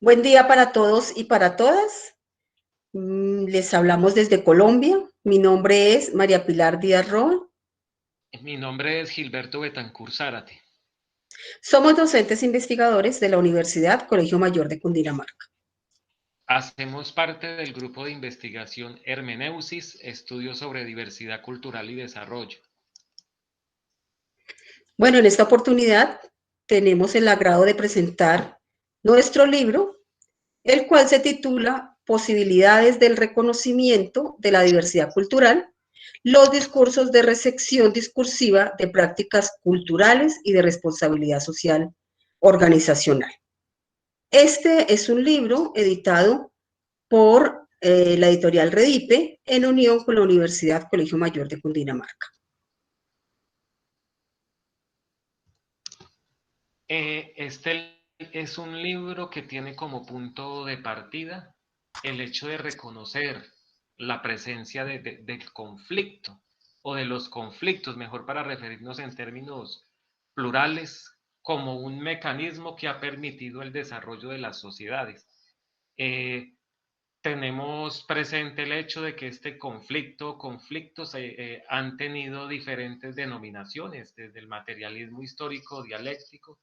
Buen día para todos y para todas. Les hablamos desde Colombia. Mi nombre es María Pilar Díaz Roa. Mi nombre es Gilberto Betancur Zárate. Somos docentes investigadores de la Universidad Colegio Mayor de Cundinamarca. Hacemos parte del grupo de investigación Hermeneusis, estudios sobre diversidad cultural y desarrollo. Bueno, en esta oportunidad tenemos el agrado de presentar nuestro libro, el cual se titula Posibilidades del reconocimiento de la diversidad cultural, los discursos de recepción discursiva de prácticas culturales y de responsabilidad social organizacional. Este es un libro editado por la editorial Redipe en unión con la Universidad Colegio Mayor de Cundinamarca. Este es un libro que tiene como punto de partida el hecho de reconocer la presencia del conflicto o de los conflictos, mejor para referirnos en términos plurales, como un mecanismo que ha permitido el desarrollo de las sociedades. Eh, Tenemos presente el hecho de que este conflictos han tenido diferentes denominaciones, desde el materialismo histórico dialéctico,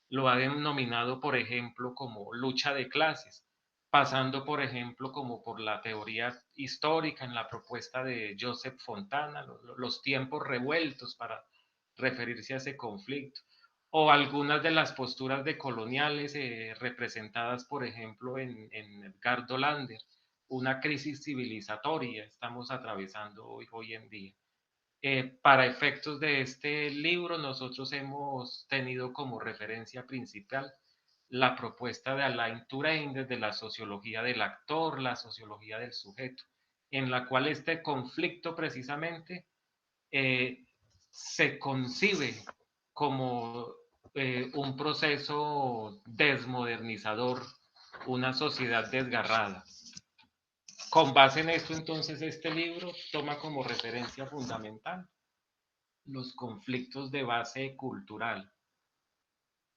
lo ha denominado, por ejemplo, como lucha de clases, pasando, por ejemplo, como por la teoría histórica en la propuesta de Joseph Fontana, los tiempos revueltos para referirse a ese conflicto, o algunas de las posturas decoloniales representadas, por ejemplo, en Edgardo Lander, una crisis civilizatoria estamos atravesando hoy en día. Para efectos de este libro, nosotros hemos tenido como referencia principal la propuesta de Alain Touraine desde la sociología del actor, la sociología del sujeto, en la cual este conflicto precisamente eh, se concibe como un proceso desmodernizador, una sociedad desgarrada. Con base en esto, entonces, este libro toma como referencia fundamental los conflictos de base cultural.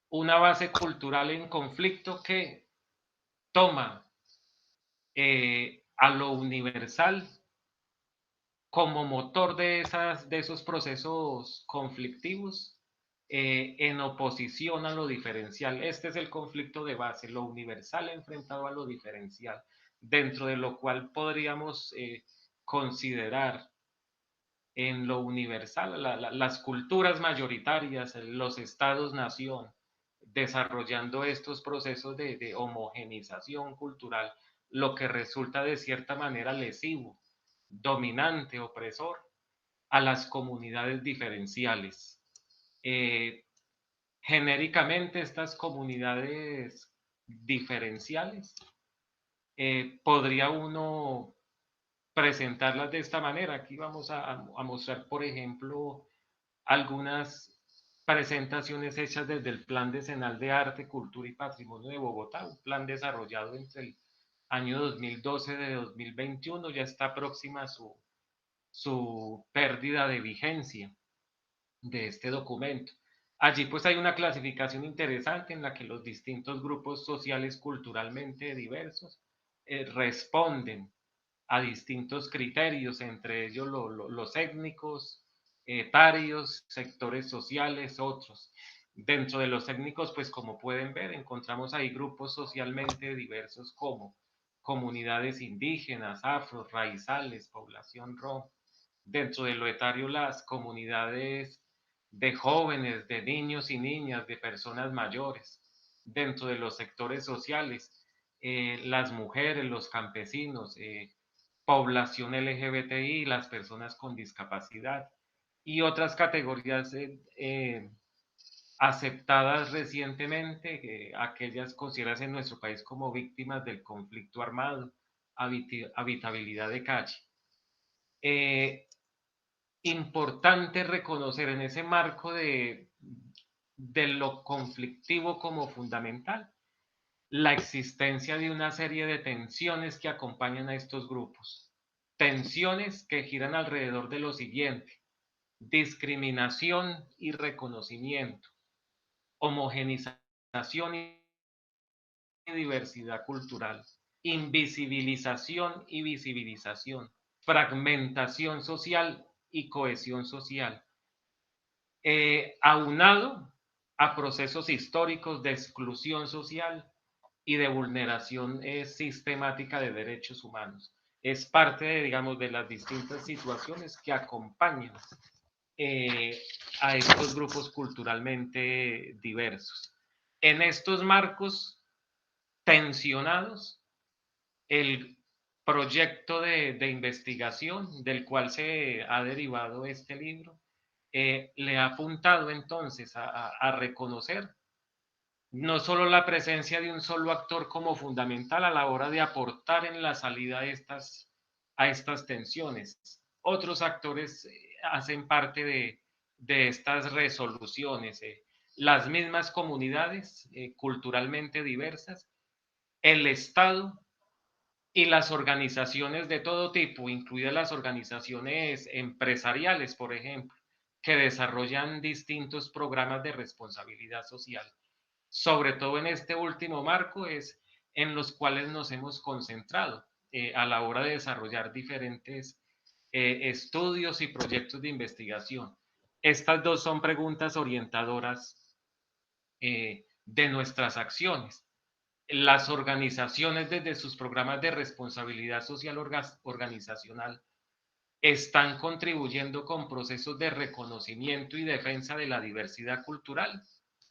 Una base cultural en conflicto que toma a lo universal como motor de esos procesos conflictivos en oposición a lo diferencial. Este es el conflicto de base, lo universal enfrentado a lo diferencial, dentro de lo cual podríamos considerar en lo universal, las culturas mayoritarias, los estados-nación, desarrollando estos procesos de homogenización cultural, lo que resulta de cierta manera lesivo, dominante, opresor a las comunidades diferenciales. Eh, Genéricamente, estas comunidades diferenciales podría uno presentarlas de esta manera. Aquí vamos a mostrar, por ejemplo, algunas presentaciones hechas desde el Plan Decenal de Arte, Cultura y Patrimonio de Bogotá, un plan desarrollado entre el año 2012 de 2021, ya está próxima su pérdida de vigencia de este documento. Allí pues hay una clasificación interesante en la que los distintos grupos sociales culturalmente diversos responden a distintos criterios, entre ellos los étnicos, etarios, sectores sociales, otros. Dentro de los étnicos, pues como pueden ver, encontramos ahí grupos socialmente diversos como comunidades indígenas, afro, raizales, población rom. Dentro de lo etario, las comunidades de jóvenes, de niños y niñas, de personas mayores. Dentro de los sectores sociales, las mujeres, los campesinos, población LGBTI, las personas con discapacidad y otras categorías aceptadas recientemente, aquellas consideradas en nuestro país como víctimas del conflicto armado, habitabilidad de calle. Eh, Importante reconocer en ese marco de lo conflictivo como fundamental la existencia de una serie de tensiones que acompañan a estos grupos. Tensiones que giran alrededor de lo siguiente: discriminación y reconocimiento, homogenización diversidad cultural, invisibilización y visibilización, fragmentación social y cohesión social, aunado a procesos históricos de exclusión social y de vulneración sistemática de derechos humanos. Es parte de, digamos, de las distintas situaciones que acompañan a estos grupos culturalmente diversos. En estos marcos tensionados, el proyecto de investigación del cual se ha derivado este libro le ha apuntado entonces a reconocer no solo la presencia de un solo actor como fundamental a la hora de aportar en la salida a estas tensiones. Otros actores hacen parte de estas resoluciones, las mismas comunidades culturalmente diversas, el Estado y las organizaciones de todo tipo, incluidas las organizaciones empresariales, por ejemplo, que desarrollan distintos programas de responsabilidad social. Sobre todo en este último marco es en los cuales nos hemos concentrado a la hora de desarrollar diferentes estudios y proyectos de investigación. Estas dos son preguntas orientadoras de nuestras acciones. Las organizaciones desde sus programas de responsabilidad social organizacional están contribuyendo con procesos de reconocimiento y defensa de la diversidad cultural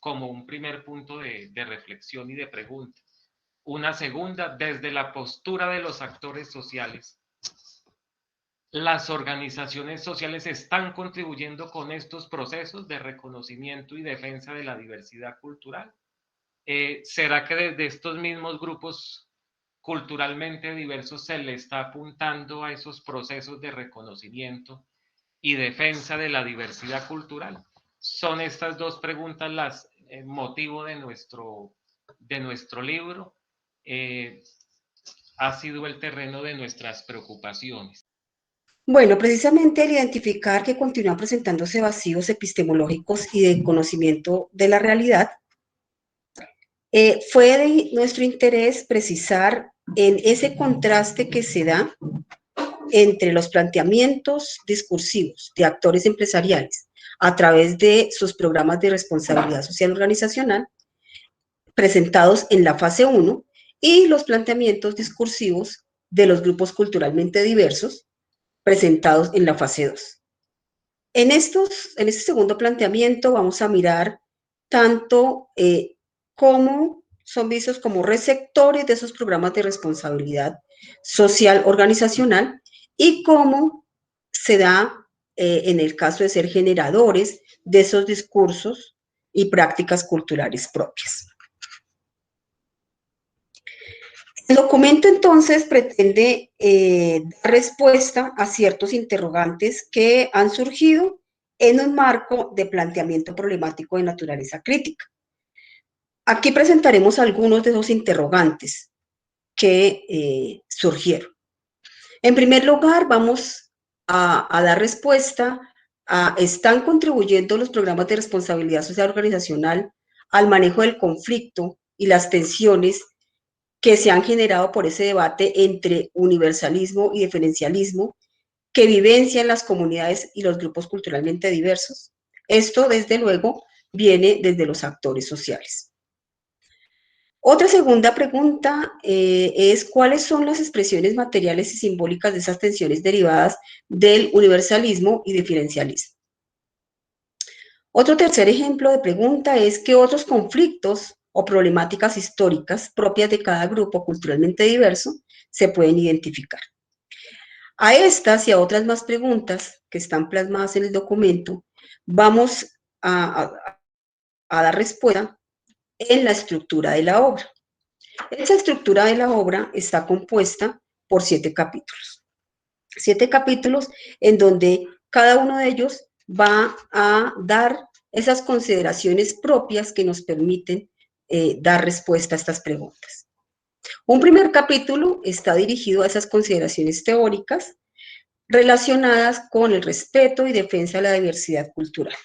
como un primer punto de reflexión y de pregunta. Una segunda, desde la postura de los actores sociales. Las organizaciones sociales están contribuyendo con estos procesos de reconocimiento y defensa de la diversidad cultural. ¿Será que desde estos mismos grupos culturalmente diversos se le está apuntando a esos procesos de reconocimiento y defensa de la diversidad cultural? Son estas dos preguntas las motivo de nuestro libro. Ha sido el terreno de nuestras preocupaciones. Bueno, precisamente al identificar que continúan presentándose vacíos epistemológicos y de conocimiento de la realidad, fue de nuestro interés precisar en ese contraste que se da entre los planteamientos discursivos de actores empresariales a través de sus programas de responsabilidad social organizacional presentados en la fase 1 y los planteamientos discursivos de los grupos culturalmente diversos presentados en la fase 2. En este segundo planteamiento vamos a mirar tanto cómo son vistos como receptores de esos programas de responsabilidad social organizacional y cómo se da en el caso de ser generadores de esos discursos y prácticas culturales propias. El documento entonces pretende dar respuesta a ciertos interrogantes que han surgido en un marco de planteamiento problemático de naturaleza crítica. Aquí presentaremos algunos de esos interrogantes que surgieron. En primer lugar, vamos a dar respuesta a ¿están contribuyendo los programas de responsabilidad social organizacional al manejo del conflicto y las tensiones que se han generado por ese debate entre universalismo y diferencialismo que vivencian las comunidades y los grupos culturalmente diversos? Esto, desde luego, viene desde los actores sociales. Otra segunda pregunta es ¿cuáles son las expresiones materiales y simbólicas de esas tensiones derivadas del universalismo y diferencialismo? Otro tercer ejemplo de pregunta es ¿qué otros conflictos o problemáticas históricas propias de cada grupo culturalmente diverso se pueden identificar? A estas y a otras más preguntas que están plasmadas en el documento, vamos a dar respuesta en la estructura de la obra. Esa estructura de la obra está compuesta por 7 capítulos. 7 capítulos en donde cada uno de ellos va a dar esas consideraciones propias que nos permiten dar respuesta a estas preguntas. Un primer capítulo está dirigido a esas consideraciones teóricas relacionadas con el respeto y defensa de la diversidad cultural.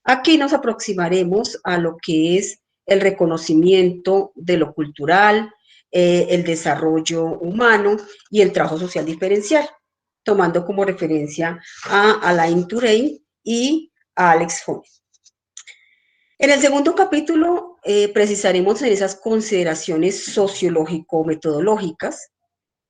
Aquí nos aproximaremos a lo que es el reconocimiento de lo cultural, el desarrollo humano y el trabajo social diferencial, tomando como referencia a Alain Touraine y a Alex Honnold. En el segundo capítulo precisaremos en esas consideraciones sociológico-metodológicas,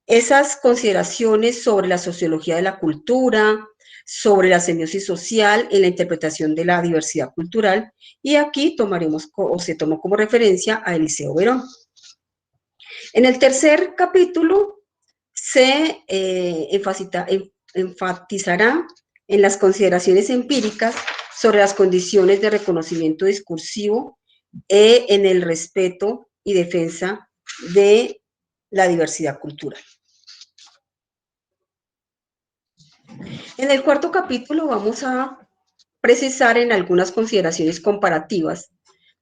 esas consideraciones sobre la sociología de la cultura, sobre la semiosis social en la interpretación de la diversidad cultural, y aquí tomaremos o se tomó como referencia a Eliseo Verón. En el tercer capítulo se enfatizará en las consideraciones empíricas sobre las condiciones de reconocimiento discursivo en el respeto y defensa de la diversidad cultural. En el cuarto capítulo vamos a precisar en algunas consideraciones comparativas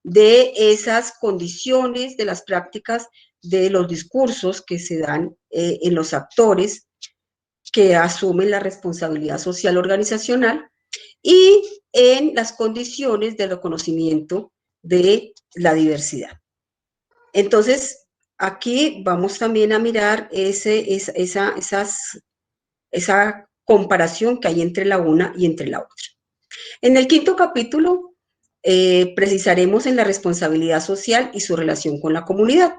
de esas condiciones, de las prácticas, de los discursos que se dan en los actores que asumen la responsabilidad social organizacional y en las condiciones de reconocimiento de la diversidad. Entonces, aquí vamos también a mirar esa comparación que hay entre la una y entre la otra. En el quinto capítulo precisaremos en la responsabilidad social y su relación con la comunidad.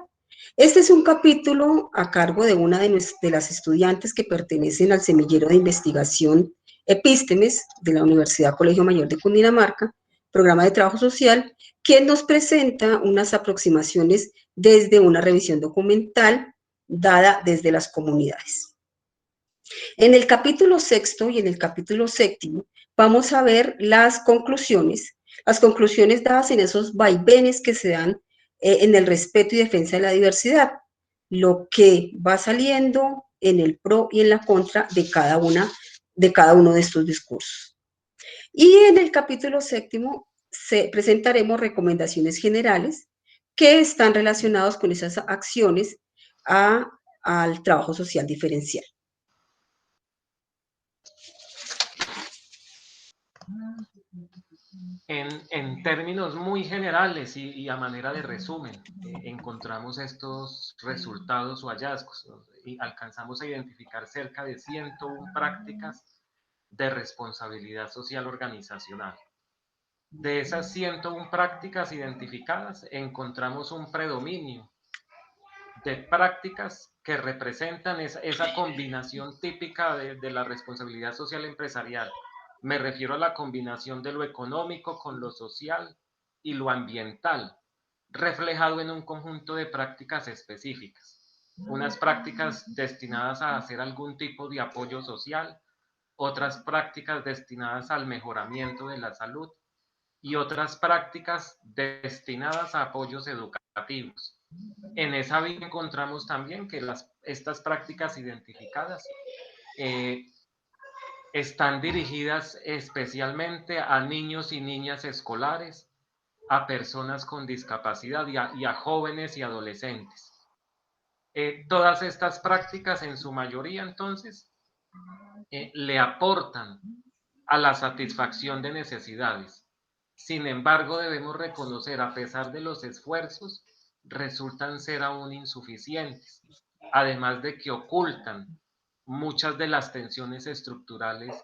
Este es un capítulo a cargo de una de las estudiantes que pertenecen al semillero de investigación Epístemes de la Universidad Colegio Mayor de Cundinamarca, programa de trabajo social, quien nos presenta unas aproximaciones desde una revisión documental dada desde las comunidades. En el capítulo sexto y en el capítulo séptimo vamos a ver las conclusiones dadas en esos vaivenes que se dan en el respeto y defensa de la diversidad, lo que va saliendo en el pro y en la contra de cada uno de estos discursos. Y en el capítulo séptimo presentaremos recomendaciones generales que están relacionadas con esas acciones al trabajo social diferencial. En términos muy generales y a manera de resumen, encontramos estos resultados o hallazgos, ¿no? Y alcanzamos a identificar cerca de 101 prácticas de responsabilidad social organizacional. De esas 101 prácticas identificadas, encontramos un predominio de prácticas que representan esa combinación típica de la responsabilidad social empresarial. Me refiero a la combinación de lo económico con lo social y lo ambiental, reflejado en un conjunto de prácticas específicas. Unas prácticas destinadas a hacer algún tipo de apoyo social, otras prácticas destinadas al mejoramiento de la salud y otras prácticas destinadas a apoyos educativos. En esa vía encontramos también que estas prácticas identificadas están dirigidas especialmente a niños y niñas escolares, a personas con discapacidad y a jóvenes y adolescentes. Todas estas prácticas en su mayoría entonces le aportan a la satisfacción de necesidades. Sin embargo, debemos reconocer, a pesar de los esfuerzos, resultan ser aún insuficientes, además de que ocultan muchas de las tensiones estructurales,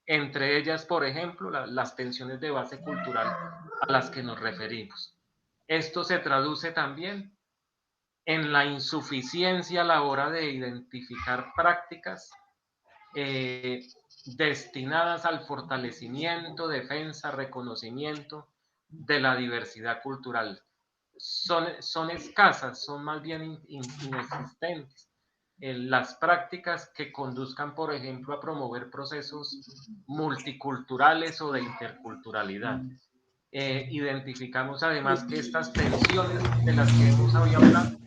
entre ellas, por ejemplo, las tensiones de base cultural a las que nos referimos. Esto se traduce también en la insuficiencia a la hora de identificar prácticas destinadas al fortalecimiento, defensa, reconocimiento de la diversidad cultural. Son escasas, son más bien inexistentes las prácticas que conduzcan, por ejemplo, a promover procesos multiculturales o de interculturalidad. Identificamos además que estas tensiones de las que hemos hablado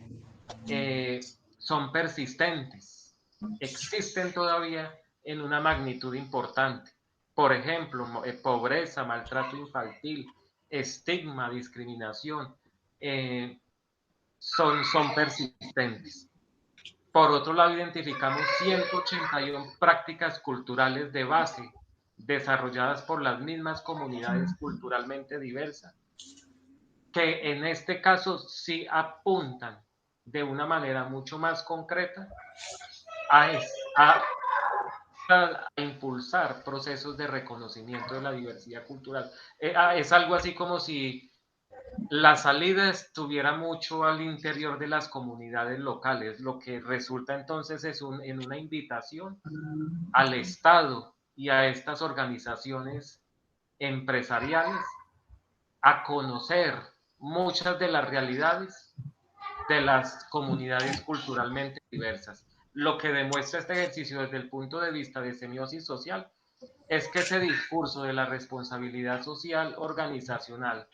son persistentes, existen todavía en una magnitud importante. Por ejemplo, pobreza, maltrato infantil, estigma, discriminación, son persistentes. Por otro lado, identificamos 181 prácticas culturales de base desarrolladas por las mismas comunidades culturalmente diversas que en este caso sí apuntan de una manera mucho más concreta a, a impulsar procesos de reconocimiento de la diversidad cultural. Es algo así como si la salida estuviera mucho al interior de las comunidades locales, lo que resulta entonces es en una invitación al Estado y a estas organizaciones empresariales a conocer muchas de las realidades de las comunidades culturalmente diversas. Lo que demuestra este ejercicio desde el punto de vista de semiosis social es que ese discurso de la responsabilidad social organizacional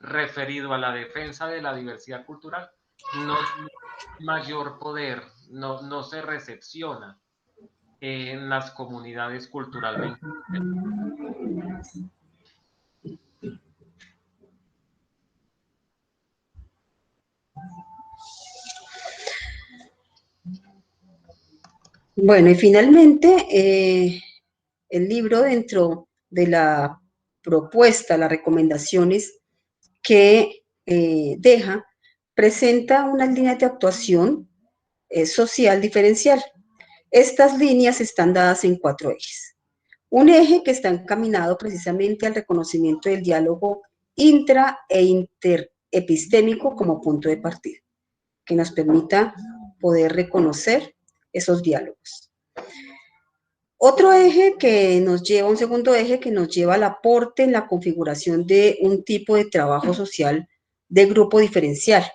referido a la defensa de la diversidad cultural no tiene mayor poder, no se recepciona en las comunidades culturalmente diversas. Bueno, y finalmente, el libro, dentro de la propuesta, las recomendaciones que deja, presenta unas líneas de actuación social diferencial. Estas líneas están dadas en 4 ejes. Un eje que está encaminado precisamente al reconocimiento del diálogo intra e interepistémico como punto de partida, que nos permita poder reconocer esos diálogos. Otro eje que nos lleva, un segundo eje que nos lleva al aporte en la configuración de un tipo de trabajo social de grupo diferencial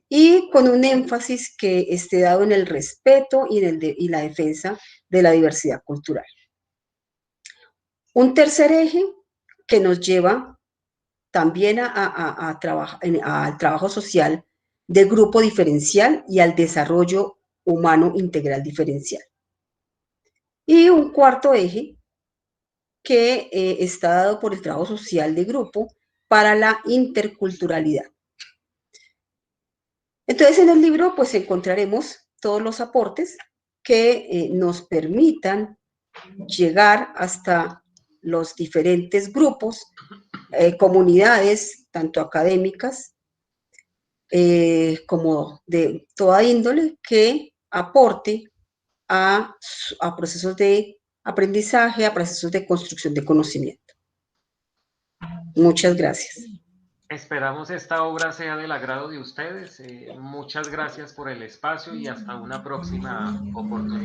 y con un énfasis que esté dado en el respeto y la defensa de la diversidad cultural. Un tercer eje que nos lleva también al trabajo social de grupo diferencial y al desarrollo humano integral diferencial. Y un cuarto eje que está dado por el trabajo social de grupo para la interculturalidad. Entonces, en el libro pues encontraremos todos los aportes que nos permitan llegar hasta los diferentes grupos, comunidades, tanto académicas como de toda índole, que aporte a procesos de aprendizaje, a procesos de construcción de conocimiento. Muchas gracias. Esperamos esta obra sea del agrado de ustedes. Muchas gracias por el espacio y hasta una próxima oportunidad.